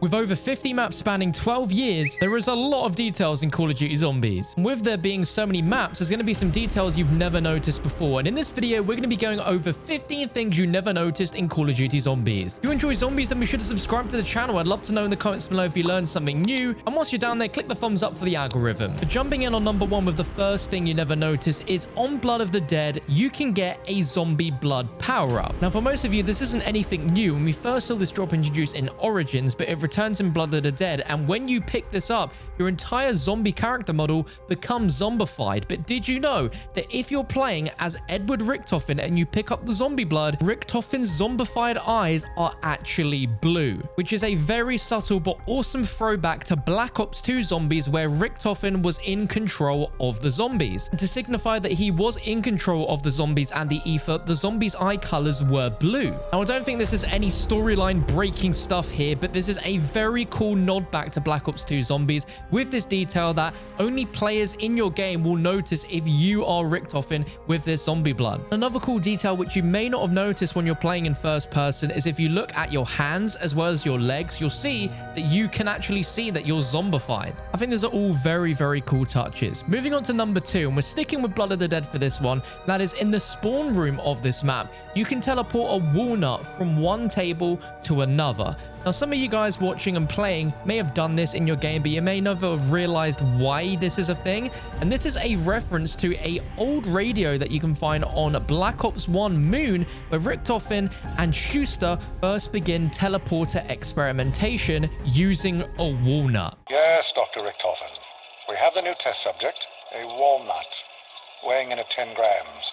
With over 50 maps spanning 12 years, there is a lot of details in Call of Duty Zombies. And with there being so many maps, there's going to be some details you've never noticed before. And in this video, we're going to be going over 15 things you never noticed in Call of Duty Zombies. If you enjoy zombies, then be sure to subscribe to the channel. I'd love to know in the comments below if you learned something new. And once you're down there, click the thumbs up for the algorithm. But jumping in on number one with the first thing you never noticed is on Blood of the Dead, you can get a zombie blood power-up. Now, for most of you, this isn't anything new. When we first saw this drop introduced in Origins, but it returns in Blood of the Dead. And when you pick this up, your entire zombie character model becomes zombified. But did you know that if you're playing as Edward Richtofen and you pick up the zombie blood, Richtofen's zombified eyes are actually blue, which is a very subtle but awesome throwback to Black Ops 2 zombies where Richtofen was in control of the zombies. And to signify that he was in control of the zombies and the ether, the zombies' eye colors were blue. Now, I don't think this is any storyline breaking stuff here, but this is a very cool nod back to Black Ops 2 zombies with this detail that only players in your game will notice if you are Richtofen with this zombie blood. Another cool detail which you may not have noticed when you're playing in first person is if you look at your hands as well as your legs, you'll see that you can actually see that you're zombified. I think these are all very, very cool touches. Moving on to number two, and we're sticking with Blood of the Dead for this one. That is in the spawn room of this map, you can teleport a walnut from one table to another. Now, some of you guys watching and playing may have done this in your game, but you may never have realized why this is a thing. And this is a reference to an old radio that you can find on Black Ops 1 Moon, where Richtofen and Schuster first begin teleporter experimentation using a walnut. Yes, Dr. Richtofen. We have the new test subject, a walnut, weighing in at 10 grams.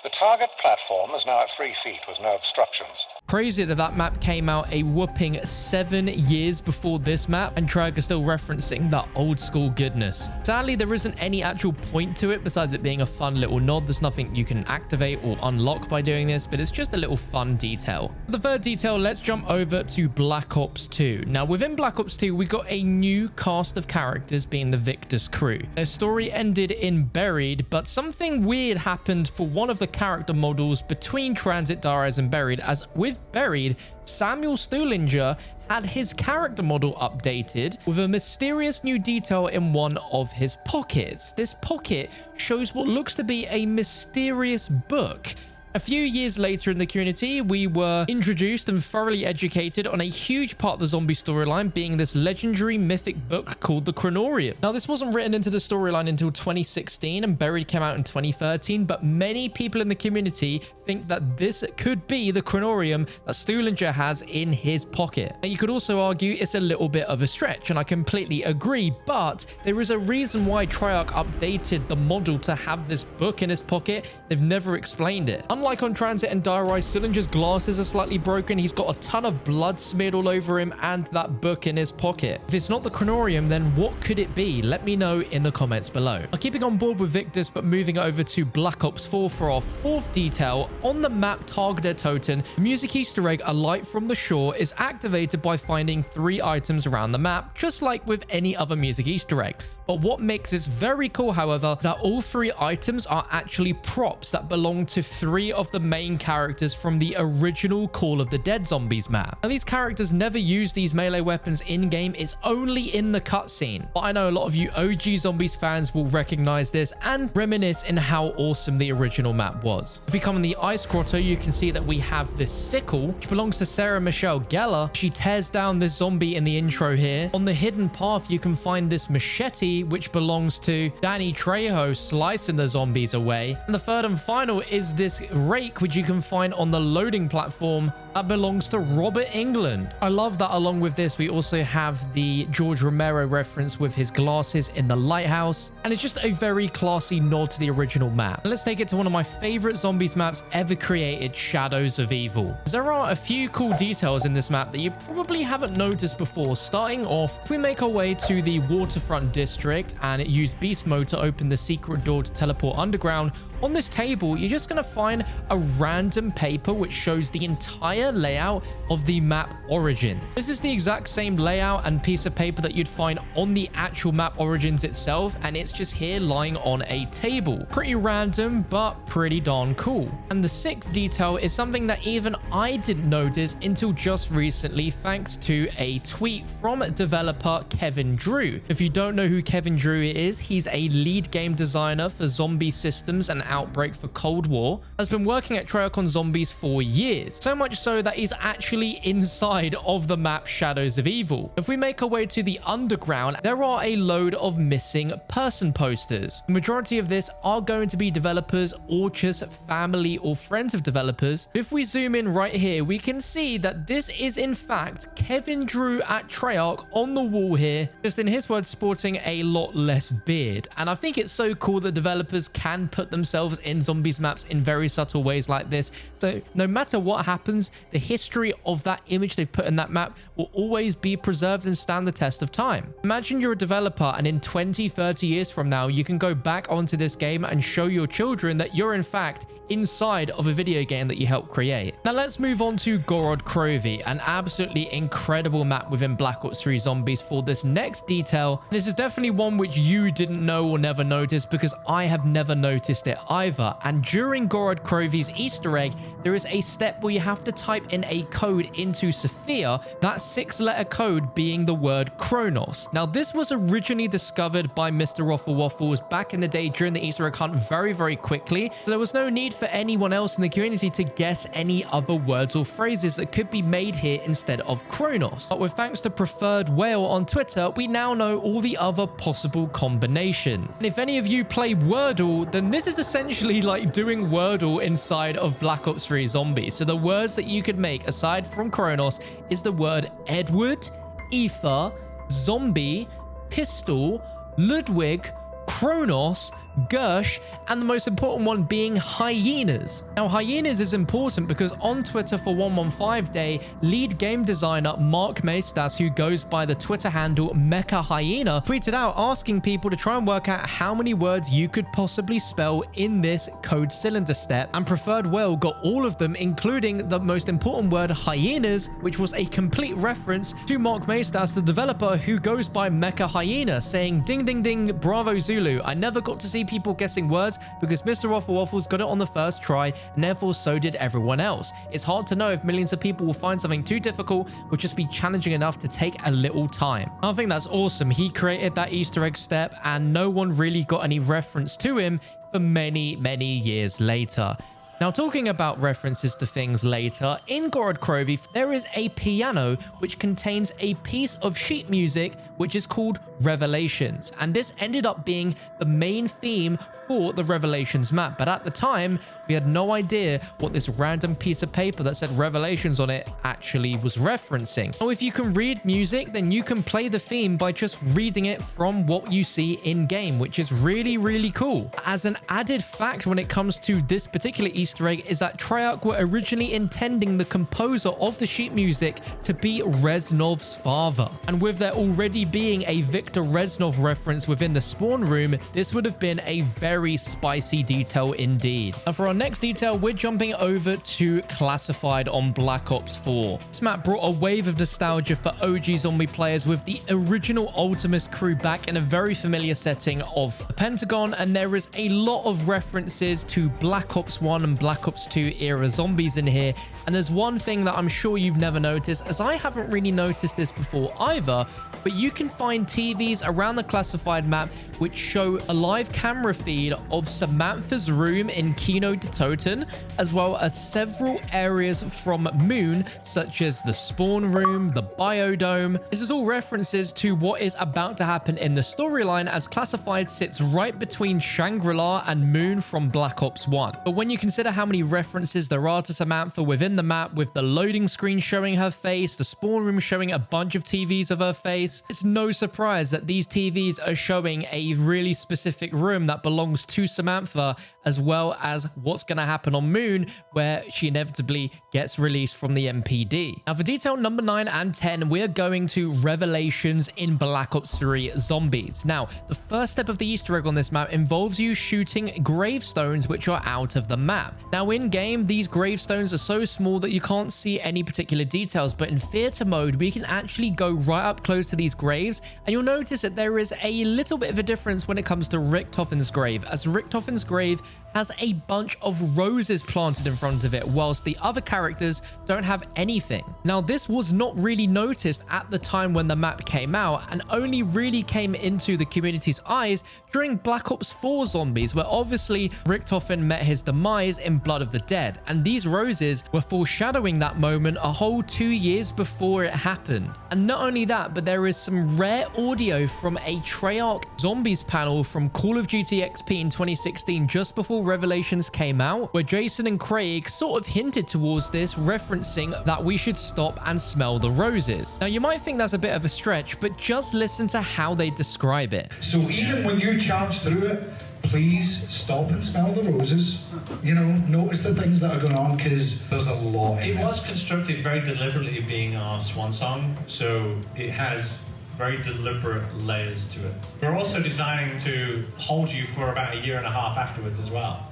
The target platform is now at 3 feet with no obstructions. Crazy that that map came out a whopping 7 years before this map, and Treyarch is still referencing that old school goodness. Sadly, there isn't any actual point to it besides it being a fun little nod. There's nothing you can activate or unlock by doing this, but it's just a little fun detail. For the third detail, let's jump over to Black Ops 2. Now, within Black Ops 2, we got a new cast of characters being the Victor's crew. Their story ended in Buried, but something weird happened for one of the character models between Transit, Diaries, and Buried, as with Buried, Samuel Stuhlinger had his character model updated with a mysterious new detail in one of his pockets. This pocket shows what looks to be a mysterious book. A few years later in the community, we were introduced and thoroughly educated on a huge part of the zombie storyline being this legendary mythic book called the Chronorium. Now, this wasn't written into the storyline until 2016 and Buried came out in 2013, but many people in the community think that this could be the Chronorium that Stuhlinger has in his pocket. Now, you could also argue it's a little bit of a stretch, and I completely agree, but there is a reason why Treyarch updated the model to have this book in his pocket. They've never explained it. Unlike on Transit and Diaries, Stuhlinger's glasses are slightly broken. He's got a ton of blood smeared all over him and that book in his pocket. If it's not the Chronorium, then what could it be? Let me know in the comments below. Now, keeping on board with Victus, but moving over to Black Ops 4 for our fourth detail. On the map Tag der Toten, the music Easter egg, A Light from the Shore, is activated by finding 3 items around the map, just like with any other music Easter egg. But what makes this very cool, however, is that all 3 items are actually props that belong to 3 of the main characters from the original Call of the Dead Zombies map. Now, these characters never use these melee weapons in-game, it's only in the cutscene. But I know a lot of you OG Zombies fans will recognize this and reminisce in how awesome the original map was. If we come in the Ice Grotto, you can see that we have this sickle, which belongs to Sarah Michelle Gellar. She tears down this zombie in the intro here. On the hidden path, you can find this machete, which belongs to Danny Trejo, slicing the zombies away. And the third and final is this rake, which you can find on the loading platform that belongs to Robert Englund. I love that. Along with this, we also have the George Romero reference with his glasses in the lighthouse, and it's just a very classy nod to the original map. And let's take it to one of my favorite zombies maps ever created, Shadows of Evil. There are a few cool details in this map that you probably haven't noticed before. Starting off, if we make our way to the waterfront district and use beast mode to open the secret door to teleport underground, on this table, you're just going to find a random paper which shows the entire entire layout of the map Origins. This is the exact same layout and piece of paper that you'd find on the actual map Origins itself, and it's just here lying on a table. Pretty random, but pretty darn cool. And the sixth detail is something that even I didn't notice until just recently, thanks to a tweet from developer Kevin Drew. If you don't know who Kevin Drew is, he's a lead game designer for Zombie Systems and Outbreak for Cold War, has been working at Treyarch on zombies for years, so much so that he's actually inside of the map Shadows of Evil. If we make our way to the underground, there are a load of missing person posters. The majority of this are going to be developers or just family or friends of developers. If we zoom in right here, we can see that this is in fact Kevin Drew at Treyarch on the wall here, just in his words sporting a lot less beard. And I think it's so cool that developers can put themselves in zombies maps in very subtle ways like this, so no matter what happens, the history of that image they've put in that map will always be preserved and stand the test of time. Imagine you're a developer and in 20-30 years from now you can go back onto this game and show your children that you're in fact inside of a video game that you helped create. Now let's move on to Gorod Krovi, an absolutely incredible map within Black Ops 3 Zombies for this next detail. This is definitely one which you didn't know or never noticed, because I have never noticed it either. And during Gorod Krovi's Easter egg, there is a step where you have to type in a code into Sophia, that 6-letter code being the word Kronos. Now this was originally discovered by Mr. Waffle Waffles back in the day during the Easter egg hunt very quickly, so there was no need for anyone else in the community to guess any other words or phrases that could be made here instead of Kronos. But with thanks to Preferred Whale on Twitter, we now know all the other possible combinations. And if any of you play Wordle, then this is essentially like doing Wordle inside of Black Ops 3 Zombies. So the words that you could make aside from Kronos is the word Edward, Ether, Zombie, Pistol, Ludwig, Kronos, Gersh, and the most important one being hyenas. Now hyenas is important because on Twitter for 115 Day, lead game designer Mark Maestas, who goes by the Twitter handle Mecha Hyena, tweeted out asking people to try and work out how many words you could possibly spell in this code cylinder step, and Preferred Whale got all of them, including the most important word hyenas, which was a complete reference to Mark Maestas, the developer, who goes by Mecha Hyena, saying ding ding ding, bravo Zulu. I never got to see people guessing words because Mr. Waffle Waffles got it on the first try, and therefore so did everyone else. It's hard to know if millions of people will find something too difficult or just be challenging enough to take a little time. I think that's awesome. He created that Easter egg step and no one really got any reference to him for many years later. Now, talking about references to things later, in Gorod Krovi, there is a piano which contains a piece of sheet music which is called Revelations, and this ended up being the main theme for the Revelations map, but at the time, we had no idea what this random piece of paper that said Revelations on it actually was referencing. Now, if you can read music, then you can play the theme by just reading it from what you see in-game, which is really cool. As an added fact when it comes to this particular Easter egg is that Treyarch were originally intending the composer of the sheet music to be Reznov's father. And with there already being a Victor Reznov reference within the spawn room, this would have been a very spicy detail indeed. And for our next detail, we're jumping over to Classified on Black Ops 4. This map brought a wave of nostalgia for OG zombie players with the original Ultimus crew back in a very familiar setting of the Pentagon, and there is a lot of references to Black Ops 1 and Black Ops 2 era zombies in here. And there's one thing that I'm sure you've never noticed, as I haven't really noticed this before either, but you can find TVs around the Classified map which show a live camera feed of Samantha's room in Kino de Toten, as well as several areas from Moon, such as the spawn room, the biodome. This is all references to what is about to happen in the storyline, as Classified sits right between Shangri-La and Moon from Black Ops 1. But when you consider how many references there are to Samantha within the map, with the loading screen showing her face, the spawn room showing a bunch of TVs of her face, it's no surprise realize that these TVs are showing a really specific room that belongs to Samantha, as well as what's going to happen on Moon, where she inevitably gets released from the MPD. Now, for detail number 9 and 10, we're going to Revelations in Black Ops 3 Zombies. Now, the first step of the Easter egg on this map involves you shooting gravestones which are out of the map. Now, in-game, these gravestones are so small that you can't see any particular details, but in theater mode, we can actually go right up close to these graves, and you'll notice that there is a little bit of a difference when it comes to Richtofen's grave, as Richtofen's grave has a bunch of roses planted in front of it, whilst the other characters don't have anything. Now, this was not really noticed at the time when the map came out, and only really came into the community's eyes during Black Ops 4 Zombies, where obviously Richtofen met his demise in Blood of the Dead, and these roses were foreshadowing that moment a whole 2 years before it happened. And not only that, but there is some rare audio from a Treyarch Zombies panel from Call of Duty XP in 2016, just before Revelations came out, where Jason and Craig sort of hinted towards this, referencing that we should stop and smell the roses. Now, you might think that's a bit of a stretch, but just listen to how they describe it. So even when you charge through it, please stop and smell the roses. You know, notice the things that are going on, because there's a lot. It was constructed very deliberately being our swan song, so it has very deliberate layers to it. We're also designing to hold you for about 1.5 years afterwards as well.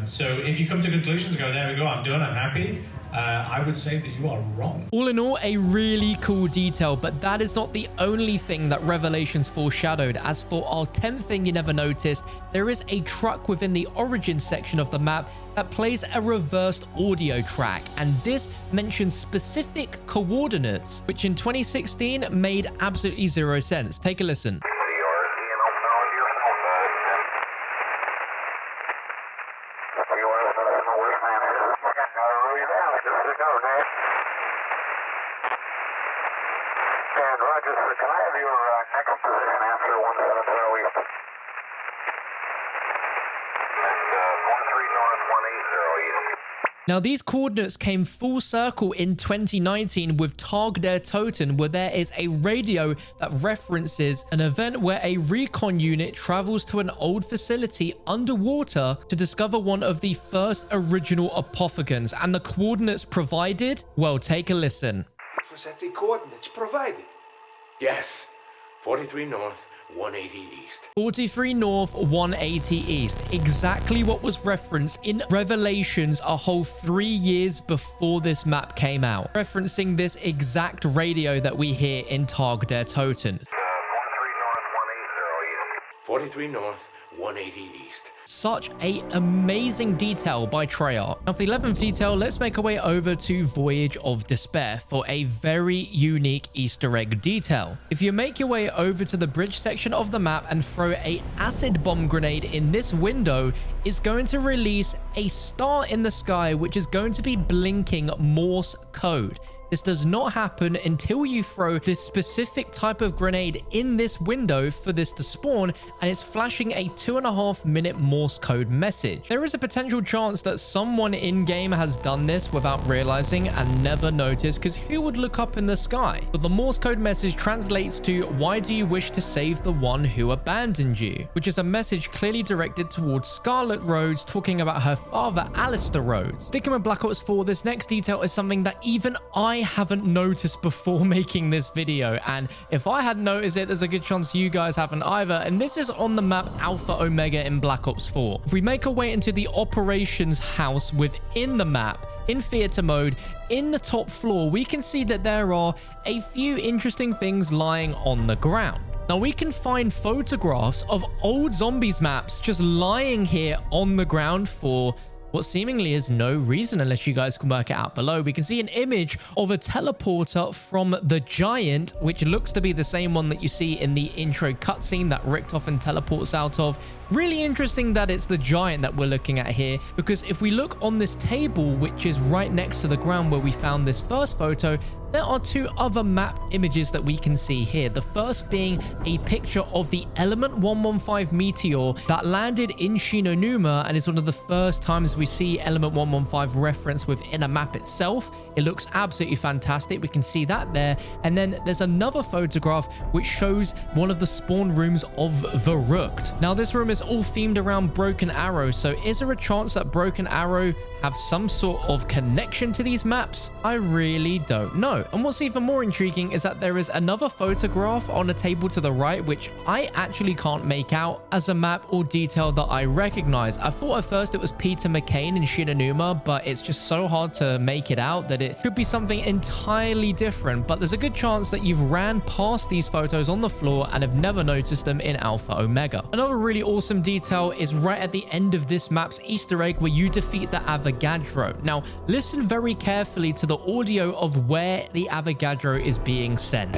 So if you come to conclusions and go, there we go, I'm done, I'm happy, I would say that you are wrong. All in all, a really cool detail, but that is not the only thing that Revelations foreshadowed. As for our 10th thing you never noticed, there is a truck within the origin section of the map that plays a reversed audio track, and this mentions specific coordinates, which in 2016 made absolutely zero sense. Take a listen. Can I have your next position after 17 east? And 13 north, 180 east. Now, these coordinates came full circle in 2019 with Tag der Toten, where there is a radio that references an event where a recon unit travels to an old facility underwater to discover one of the first original apothegons, and the coordinates provided, well, take a listen. It was at the coordinates provided. Yes, 43 north, 180 east. 43 north, 180 east. Exactly what was referenced in Revelations a whole 3 years before this map came out, referencing this exact radio that we hear in Tag der Toten. 43 north, 180 east. Such a amazing detail by Treyarch. Now, for the 11th detail, let's make our way over to Voyage of Despair for a very unique Easter egg detail. If you make your way over to the bridge section of the map and throw a acid bomb grenade in this window, it's going to release a star in the sky, which is going to be blinking Morse code. This does not happen until you throw this specific type of grenade in this window for this to spawn, and it's flashing a 2.5-minute Morse code message. There is a potential chance that someone in-game has done this without realizing and never noticed, because who would look up in the sky? But the Morse code message translates to, "Why do you wish to save the one who abandoned you?" which is a message clearly directed towards Scarlet Rhodes, talking about her father, Alistair Rhodes. Sticking with Black Ops 4, this next detail is something that even I haven't noticed before making this video, and if I hadn't noticed it, there's a good chance you guys haven't either, and this is on the map Alpha Omega in Black Ops 4. If we make our way into the operations house within the map, in theater mode, in the top floor, we can see that there are a few interesting things lying on the ground. Now, we can find photographs of old Zombies maps just lying here on the ground for what seemingly is no reason, unless you guys can work it out below. We can see an image of a teleporter from the Giant, which looks to be the same one that you see in the intro cutscene that Richtofen teleports out of. Really interesting that it's the Giant that we're looking at here, because if we look on this table, which is right next to the ground where we found this first photo, There are two other map images that we can see here. The first being a picture of the Element 115 meteor that landed in Shinonuma and is one of the first times we see Element 115 reference within a map itself. It looks absolutely fantastic. We can see that there. And then there's another photograph which shows one of the spawn rooms of Verrucht. Now this room is all themed around Broken Arrow, so is there a chance that Broken Arrow have some sort of connection to these maps? I really don't know. And what's even more intriguing is that there is another photograph on a table to the right which I actually can't make out as a map or detail that I recognize. I thought at first it was Peter McCain in Shinonuma, but it's just so hard to make it out that it could be something entirely different. But there's a good chance that you've ran past these photos on the floor and have never noticed them in Alpha Omega. Another really awesome detail is right at the end of this map's Easter egg where you defeat the Avogadro. Now listen very carefully to the audio of where the Avogadro is being sent.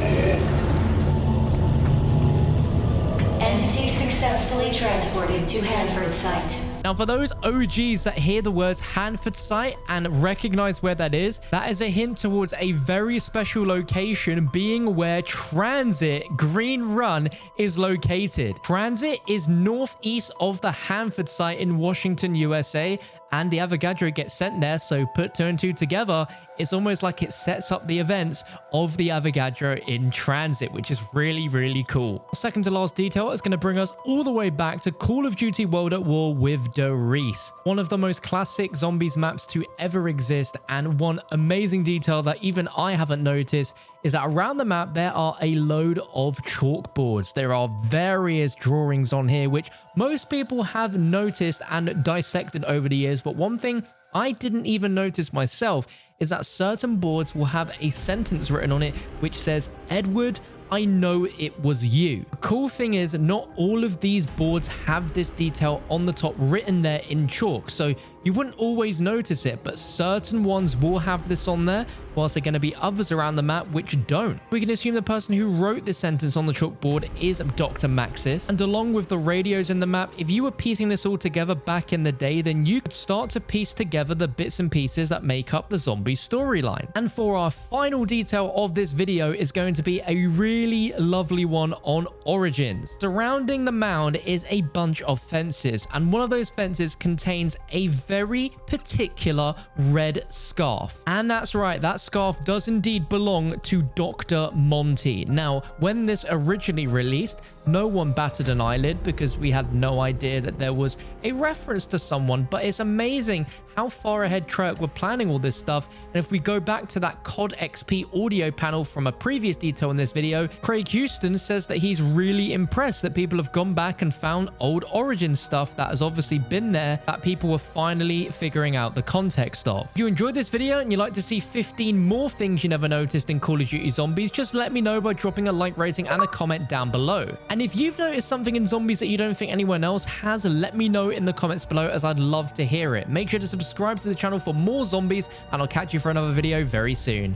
Entity successfully transported to Hanford site. Now, for those OGs that hear the words Hanford site and recognize where that is a hint towards a very special location being where Transit Green Run is located. Transit is northeast of the Hanford site in Washington, USA, and the Avogadro gets sent there, so put two and two together, it's almost like it sets up the events of the Avogadro in transit, which is really, really cool. Second to last detail is going to bring us all the way back to Call of Duty World at War with Doris, one of the most classic zombies maps to ever exist. And one amazing detail that even I haven't noticed is that around the map there are a load of chalkboards. There are various drawings on here which most people have noticed and dissected over the years, but one thing I didn't even notice myself is that certain boards will have a sentence written on it which says, "Edward, I know it was you." The cool thing is not all of these boards have this detail on the top written there in chalk, so you wouldn't always notice it, but certain ones will have this on there, whilst there are going to be others around the map which don't. We can assume the person who wrote this sentence on the chalkboard is Dr. Maxis, and along with the radios in the map, if you were piecing this all together back in the day, then you could start to piece together the bits and pieces that make up the zombie storyline. And for our final detail of this video is going to be a really lovely one on Origins. Surrounding the mound is a bunch of fences, and one of those fences contains a very particular red scarf. And that's right, that scarf does indeed belong to Dr. Monty. Now, when this originally released, no one batted an eyelid because we had no idea that there was a reference to someone, but it's amazing how far ahead Treyarch were planning all this stuff. And if we go back to that COD XP audio panel from a previous detail in this video, Craig Houston says that he's really impressed that people have gone back and found old Origins stuff that has obviously been there that people were finally figuring out the context of. If you enjoyed this video and you'd like to see 15 more things you never noticed in Call of Duty Zombies, just let me know by dropping a like rating and a comment down below. And if you've noticed something in Zombies that you don't think anyone else has, let me know in the comments below, as I'd love to hear it. Make sure to subscribe to the channel for more Zombies, and I'll catch you for another video very soon.